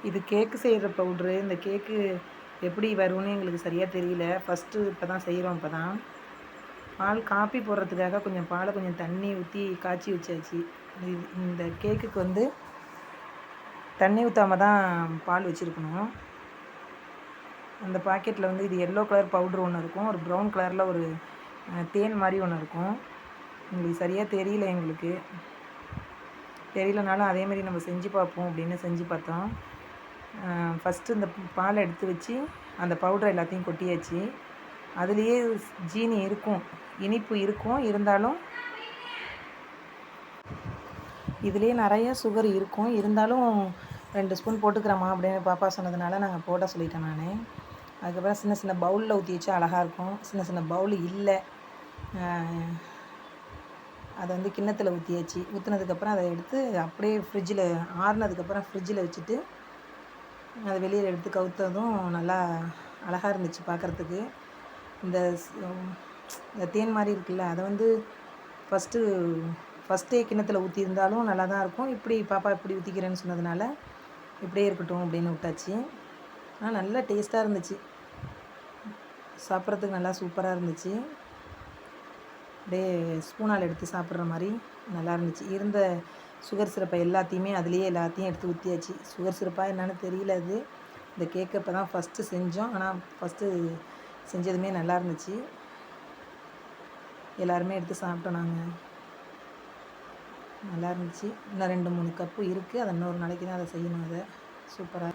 இது கேக்கு செய்கிற பவுட்ரு. இந்த கேக்கு எப்படி வரும்னு எங்களுக்கு சரியாக தெரியல. ஃபஸ்ட்டு இப்போ தான் செய்கிறோம். இப்போ தான் பால் காப்பி போடுறதுக்காக கொஞ்சம் பாலை கொஞ்சம் தண்ணி ஊற்றி காய்ச்சி வச்சாச்சு. இந்த கேக்குக்கு வந்து தண்ணி ஊற்றாம தான் பால் வச்சுருக்கணும். அந்த பாக்கெட்டில் வந்து இது எல்லோ கலர் பவுட்ரு ஒன்று இருக்கும், ஒரு ப்ரௌன் கலரில் ஒரு தேன் மாதிரி ஒன்று இருக்கும். எங்களுக்கு சரியாக தெரியல. எங்களுக்கு தெரியலனாலும் அதேமாரி நம்ம செஞ்சு பார்ப்போம் அப்படின்னு செஞ்சு பார்த்தோம். ஃபஸ்ட்டு இந்த பாலை எடுத்து வச்சு அந்த பவுடர் எல்லாத்தையும் கொட்டியாச்சு. அதுலேயே ஜீனி இருக்கும், இனிப்பு இருக்கும். இருந்தாலும் இதுலேயே நிறைய சுகர் இருக்கும். இருந்தாலும் 2 ஸ்பூன் போட்டுக்கிறோமா அப்படின்னு பாப்பா சொன்னதுனால நாங்கள் போட சொல்லிட்டேன் நான். அதுக்கப்புறம் சின்ன சின்ன பவுலில் ஊற்றி வச்சா அழகாக இருக்கும். சின்ன சின்ன பவுல் இல்லை, அதை வந்து கிண்ணத்தில் ஊற்றியாச்சு. ஊற்றுனதுக்கப்புறம் அதை எடுத்து அப்படியே ஃப்ரிட்ஜில் ஆறுனதுக்கப்புறம் ஃப்ரிட்ஜில் வச்சுட்டு அதை வெளியில் எடுத்து கவுத்ததும் நல்லா அழகாக இருந்துச்சு பார்க்குறதுக்கு. இந்த தேன் மாதிரி இருக்குல்ல, அதை வந்து ஃபஸ்ட்டே கிண்ணத்தில் ஊற்றியிருந்தாலும் நல்லா தான் இருக்கும். இப்படி பாப்பா இப்படி ஊற்றிக்கிறேன்னு சொன்னதுனால இப்படியே இருக்கட்டும் அப்படின்னு விட்டாச்சு. ஆனால் நல்லா டேஸ்ட்டாக இருந்துச்சு, சாப்பிட்றதுக்கு நல்லா சூப்பராக இருந்துச்சு. அப்படியே ஸ்பூனால் எடுத்து சாப்பிட்ற மாதிரி நல்லா இருந்துச்சு. இருந்த சுகர் சிரப்பை எல்லாத்தையுமே அதுலேயே எல்லாத்தையும் எடுத்து ஊற்றியாச்சு. சுகர் சிரப்பாக என்னென்னு தெரியல. அது இந்த கேக்கை இப்போ தான் ஃபஸ்ட்டு செஞ்சோம். ஆனால் ஃபஸ்ட்டு செஞ்சதுமே நல்லா இருந்துச்சு. எல்லாருமே எடுத்து சாப்பிட்டோம் நாங்கள். நல்லா இருந்துச்சு. இன்னும் 2-3 கப்பு இருக்குது. அதை இன்னொரு நாளைக்கு தான் அதை செய்யணும். அதை சூப்பராக